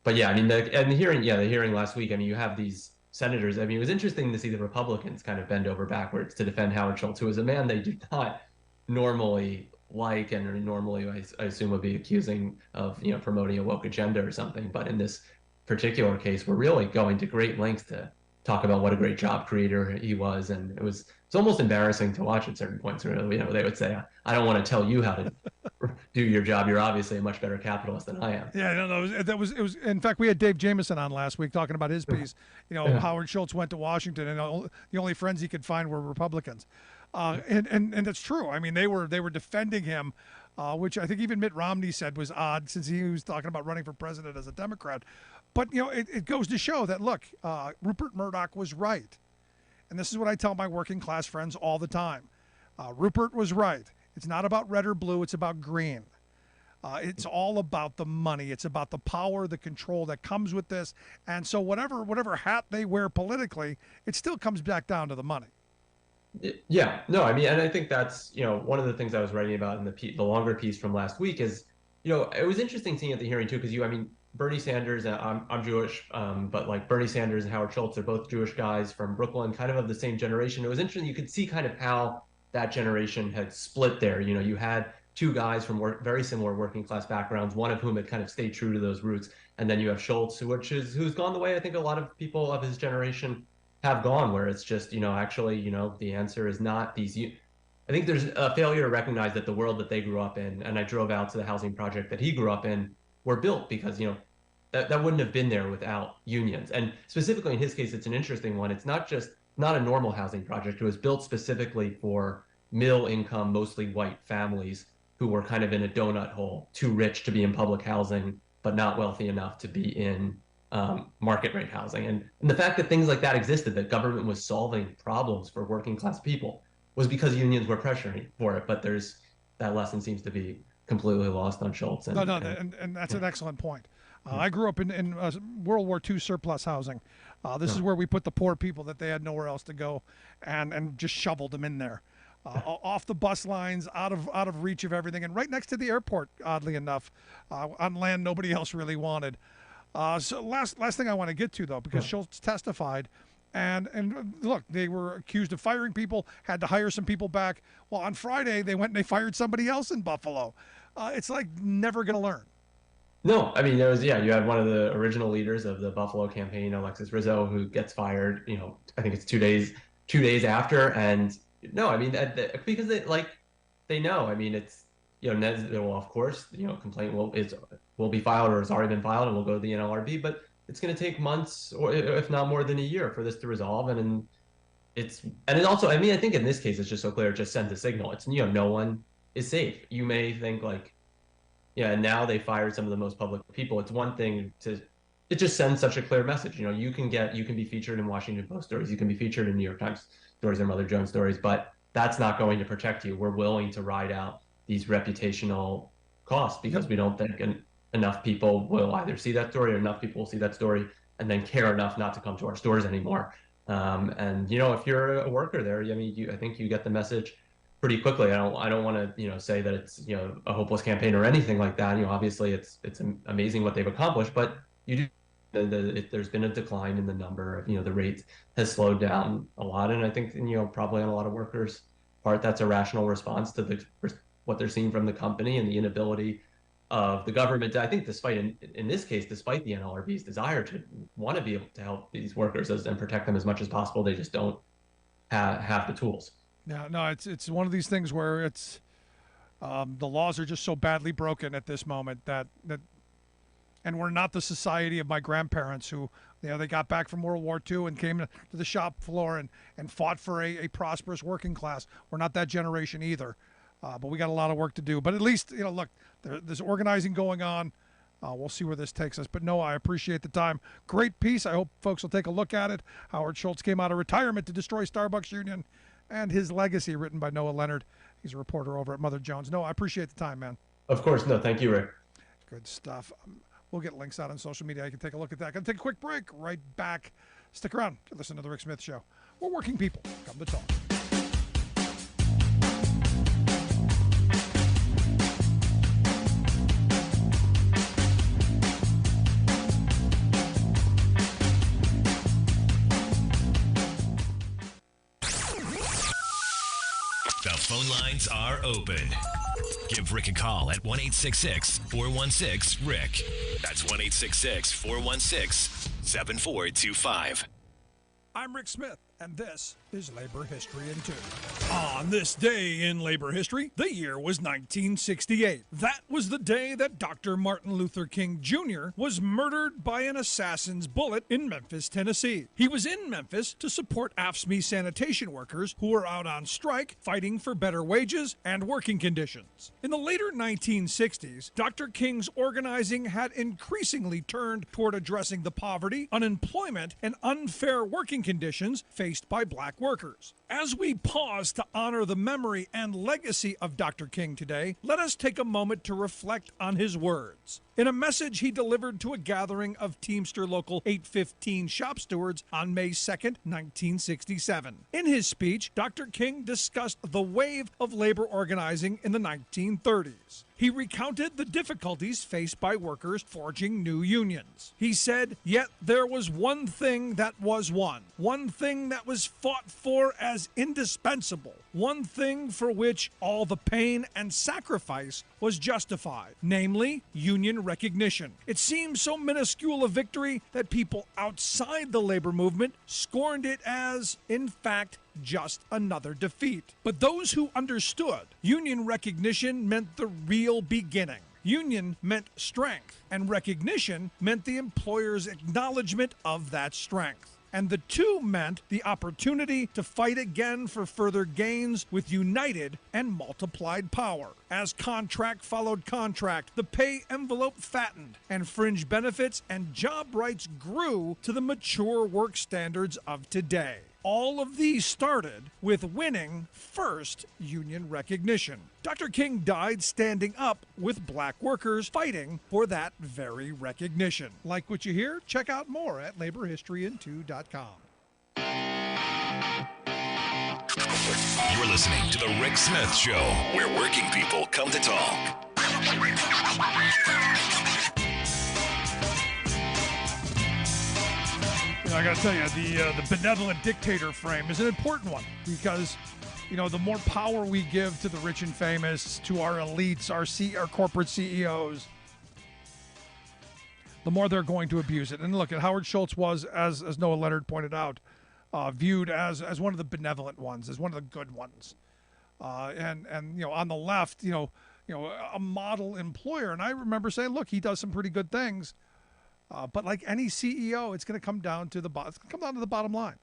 But yeah, I mean, the hearing last week, I mean, you have these senators. I mean, it was interesting to see the Republicans kind of bend over backwards to defend Howard Schultz, who is a man they do not normally like, and normally I assume would be accusing of promoting a woke agenda or something. But in this particular case, we're really going to great lengths to talk about what a great job creator he was, and it's almost embarrassing to watch at certain points where they would say, I don't want to tell you how to do your job. You're obviously a much better capitalist than I am. Yeah, no, it was in fact, we had Dave Jameson on last week talking about his piece. Howard Schultz went to Washington, and the only friends he could find were Republicans. And that's true. I mean, they were defending him, which I think even Mitt Romney said was odd, since he was talking about running for president as a Democrat. But it goes to show that, look, Rupert Murdoch was right, and this is what I tell my working class friends all the time. Rupert was right. It's not about red or blue. It's about green. It's all about the money. It's about the power, the control that comes with this. And so whatever hat they wear politically, it still comes back down to the money. Yeah, no, I mean, and I think that's, one of the things I was writing about in the longer piece from last week is, it was interesting seeing at the hearing too, because Bernie Sanders, I'm Jewish, but like Bernie Sanders and Howard Schultz are both Jewish guys from Brooklyn, kind of the same generation. It was interesting. You could see kind of how that generation had split there. You had 2 guys from very similar working class backgrounds, one of whom had kind of stayed true to those roots. And then you have Schultz, who's gone the way I think a lot of people of his generation have gone, where it's just, actually, the answer is not these. I think there's a failure to recognize that the world that they grew up in, and I drove out to the housing project that he grew up in, were built because, that wouldn't have been there without unions. And specifically in his case, it's an interesting one. It's not a normal housing project. It was built specifically for middle income, mostly white families who were kind of in a donut hole, too rich to be in public housing, but not wealthy enough to be in market rate housing. And the fact that things like that existed, that government was solving problems for working class people, was because unions were pressuring for it. But that lesson seems to be completely lost on Schultz. And that's an excellent point. I grew up in World War II surplus housing. This is where we put the poor people that they had nowhere else to go, and just shoveled them in there, off the bus lines, out of reach of everything, and right next to the airport. Oddly enough, on land nobody else really wanted. So last thing I want to get to, though, because Schultz testified, and look, they were accused of firing people, had to hire some people back. Well, on Friday they went and they fired somebody else in Buffalo. It's like never going to learn. No, I mean, you had one of the original leaders of the Buffalo campaign, Alexis Rizzo, who gets fired, I think it's 2 days after. And no, I mean, because they know, I mean, it's, well, of course, complaint will be filed or has already been filed and will go to the NLRB, but it's going to take months or if not more than a year for this to resolve. And it also, I mean, I think in this case, it's just so clear, it just sends a signal. It's, no one is safe. You may think like, yeah, and now they fired some of the most public people. It's one thing it just sends such a clear message. You can be featured in Washington Post stories. You can be featured in New York Times stories and Mother Jones stories, but that's not going to protect you. We're willing to ride out these reputational costs because we don't think enough people will either see that story or enough people will see that story and then care enough not to come to our stores anymore. And if you're a worker there, I mean, I think you get the message pretty quickly. I don't want to say that it's a hopeless campaign or anything like that. Obviously it's amazing what they've accomplished, but there's been a decline in the number of the rate has slowed down a lot, and I think probably on a lot of workers' part that's a rational response to what they're seeing from the company and the inability of the government. I think despite in this case, despite the NLRB's desire to want to be able to help these workers and protect them as much as possible, they just don't have the tools. Yeah, no, it's one of these things where it's the laws are just so badly broken at this moment that and we're not the society of my grandparents who they got back from World War II and came to the shop floor and fought for a prosperous working class. We're not that generation either, but we got a lot of work to do. But at least look, there's organizing going on. We'll see where this takes us. But no, I appreciate the time. Great piece. I hope folks will take a look at it. Howard Schultz came out of retirement to destroy Starbucks Union and his legacy, written by Noah Leonard. He's a reporter over at Mother Jones. No, I appreciate the time, man. Of course. No, thank you, Rick. Good stuff. We'll get links out on social media. You can take a look at that. Going to take a quick break. Right back. Stick around to listen to The Rick Smith Show. We're working people. Come to talk. Phone lines are open. Give Rick a call at 1-866-416-RICK. That's 1-866-416-7425. I'm Rick Smith, and this is Labor History in 2. On this day in labor history, the year was 1968. That was the day that Dr. Martin Luther King Jr. was murdered by an assassin's bullet in Memphis, Tennessee. He was in Memphis to support AFSCME sanitation workers who were out on strike fighting for better wages and working conditions. In the later 1960s, Dr. King's organizing had increasingly turned toward addressing the poverty, unemployment, and unfair working conditions faced by black workers. As we pause to honor the memory and legacy of Dr. King today, let us take a moment to reflect on his words. In a message he delivered to a gathering of Teamster Local 815 shop stewards on May 2nd, 1967. In his speech, Dr. King discussed the wave of labor organizing in the 1930s. He recounted the difficulties faced by workers forging new unions. He said, "Yet there was one thing that was won, one thing that was fought for as indispensable, one thing for which all the pain and sacrifice was justified, namely union recognition. It seemed so minuscule a victory that people outside the labor movement scorned it as, in fact, just another defeat. But those who understood union recognition meant the real beginning. Union meant strength, and recognition meant the employer's acknowledgement of that strength. And the two meant the opportunity to fight again for further gains with united and multiplied power. As contract followed contract, the pay envelope fattened, and fringe benefits and job rights grew to the mature work standards of today. All of these started with winning first union recognition. Dr. King died standing up with black workers fighting for that very recognition. Like what you hear? Check out more at laborhistoryin2.com. You're listening to The Rick Smith Show, where working people come to talk. I got to tell you, the benevolent dictator frame is an important one because, the more power we give to the rich and famous, to our elites, our corporate CEOs, the more they're going to abuse it. And look, at Howard Schultz was, as Noah Leonard pointed out, viewed as one of the benevolent ones, as one of the good ones. And on the left, a model employer. And I remember saying, look, he does some pretty good things. But like any CEO, it's going to come down to the bottom line.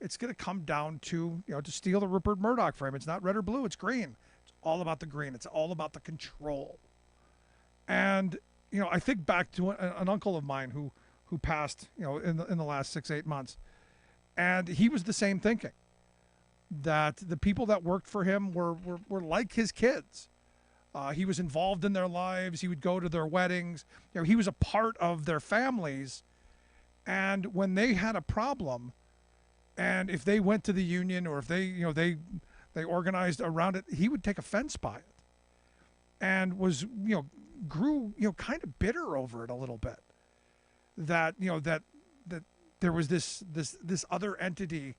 It's going to come down to, to steal the Rupert Murdoch frame. It's not red or blue, it's green. It's all about the green. It's all about the control. And, I think back to an uncle of mine who passed, in the last 6-8 months. And he was the same thinking, that the people that worked for him were like his kids. He was involved in their lives. He would go to their weddings. He was a part of their families. And when they had a problem, and if they went to the union or if they organized around it, he would take offense by it, and was grew kind of bitter over it a little bit. That that there was this other entity,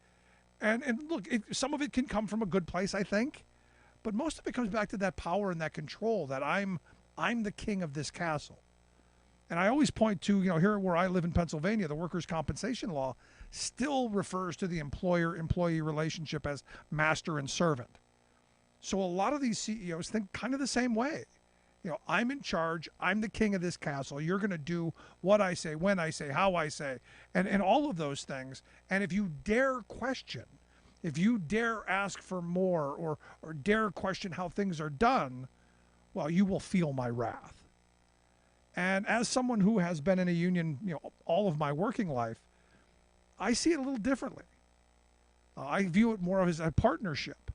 and look, some of it can come from a good place, I think. But most of it comes back to that power and that control, that I'm the king of this castle. And I always point to, here where I live in Pennsylvania, the workers' compensation law still refers to the employer-employee relationship as master and servant. So a lot of these CEOs think kind of the same way. I'm in charge. I'm the king of this castle. You're going to do what I say, when I say, how I say, and all of those things. And if you dare question, if you dare ask for more or dare question how things are done, well, you will feel my wrath. And as someone who has been in a union, all of my working life, I see it a little differently. I view it more as a partnership.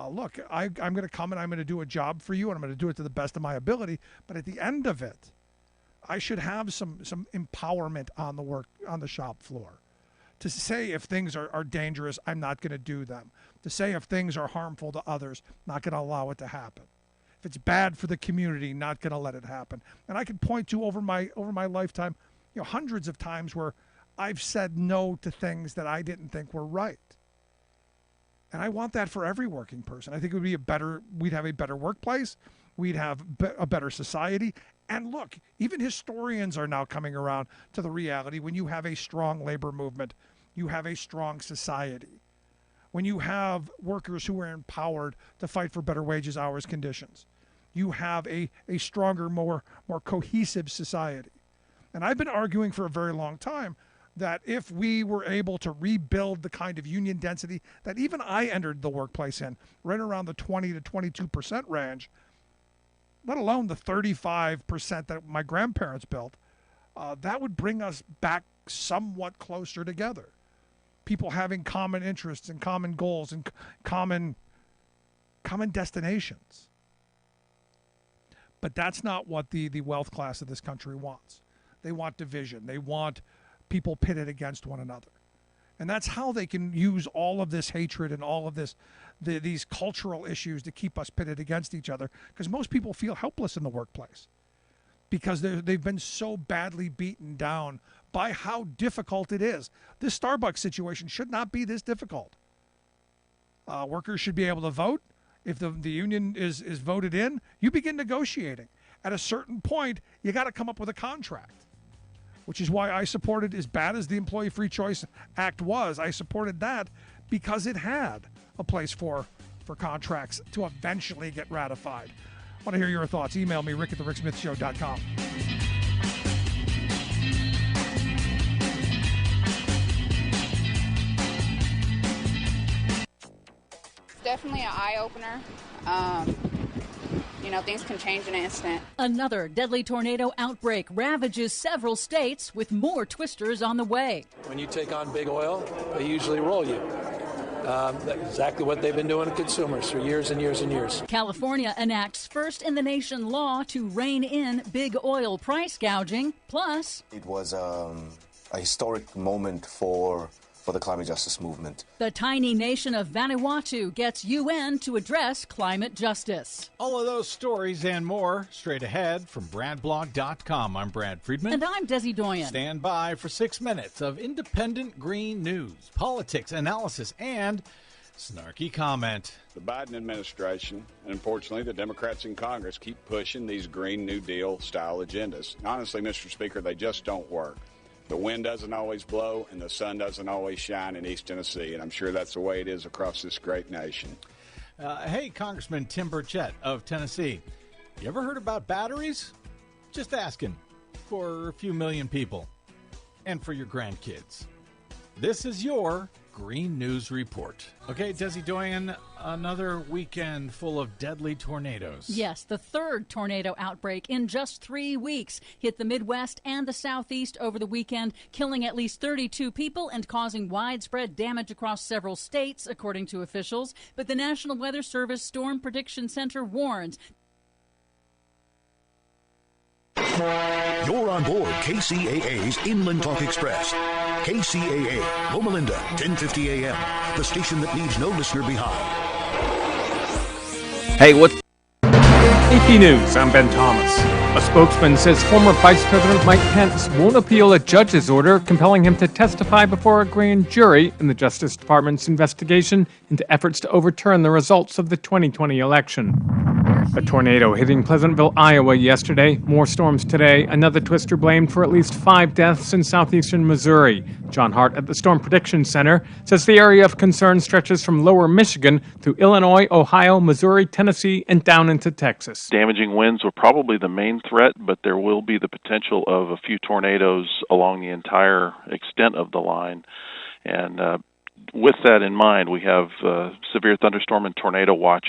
Look, I'm going to come and I'm going to do a job for you, and I'm going to do it to the best of my ability. But at the end of it, I should have some empowerment on the shop floor. To say if things are dangerous, I'm not going to do them. To say if things are harmful to others, not going to allow it to happen. If it's bad for the community, not going to let it happen. And I can point to over my lifetime, hundreds of times where I've said no to things that I didn't think were right. And I want that for every working person. I think it would be we'd have a better workplace. We'd have a better society. And look, even historians are now coming around to the reality when you have a strong labor movement, you have a strong society. When you have workers who are empowered to fight for better wages, hours, conditions, you have a stronger, more cohesive society. And I've been arguing for a very long time that if we were able to rebuild the kind of union density that even I entered the workplace in, right around the 20 to 22% range, let alone the 35% that my grandparents built, that would bring us back somewhat closer together. People having common interests and common goals and common destinations. But that's not what the wealth class of this country wants. They want division. They want people pitted against one another. And that's how they can use all of this hatred and all of these cultural issues to keep us pitted against each other, because most people feel helpless in the workplace because they've been so badly beaten down by how difficult it is. This Starbucks situation should not be this difficult. Workers should be able to vote. If the union is voted in, you begin negotiating. At a certain point, you got to come up with a contract, which is why I supported, as bad as the Employee Free Choice Act was, I supported that because it had a place for contracts to eventually get ratified. I want to hear your thoughts. Email me, rick@thericksmithshow.com. It's definitely an eye-opener. Things can change in an instant. Another deadly tornado outbreak ravages several states, with more twisters on the way. When you take on big oil, they usually roll you. That's exactly what they've been doing to consumers for years and years and years. California enacts first-in-the-nation law to rein in big oil price gouging. Plus, it was a historic moment for the climate justice movement. The tiny nation of Vanuatu gets UN to address climate justice. All of those stories and more straight ahead from BradBlog.com. I'm Brad Friedman. And I'm Desi Doyen. Stand by for 6 minutes of independent green news, politics, analysis, and Snarky comment. The Biden administration, and unfortunately the Democrats in Congress, keep pushing these Green New Deal style agendas. Honestly, Mr. Speaker, they just don't work. The wind doesn't always blow and the sun doesn't always shine in East Tennessee, and I'm sure that's the way it is across this great nation. Hey, Congressman Tim Burchett of Tennessee, you ever heard about batteries? Just asking for a few million people and for your grandkids. This is your Green News Report. Okay, Desi Doyen, another weekend full of deadly tornadoes. Yes, the third tornado outbreak in just 3 weeks hit the Midwest and the Southeast over the weekend, killing at least 32 people and causing widespread damage across several states, according to officials. But the National Weather Service Storm Prediction Center warns. You're on board KCAA's Inland Talk Express. KCAA, Loma Linda, 1050 AM, the station that leaves no listener behind. Hey, what's AP News? I'm Ben Thomas. A spokesman says former Vice President Mike Pence won't appeal a judge's order compelling him to testify before a grand jury in the Justice Department's investigation into efforts to overturn the results of the 2020 election. A tornado hitting Pleasantville, Iowa yesterday. More storms today. Another twister blamed for at least 5 deaths in southeastern Missouri. John Hart at the Storm Prediction Center says the area of concern stretches from lower Michigan through Illinois, Ohio, Missouri, Tennessee, and down into Texas. Damaging winds were probably the main threat, but there will be the potential of a few tornadoes along the entire extent of the line. And with that in mind, we have severe thunderstorm and tornado watch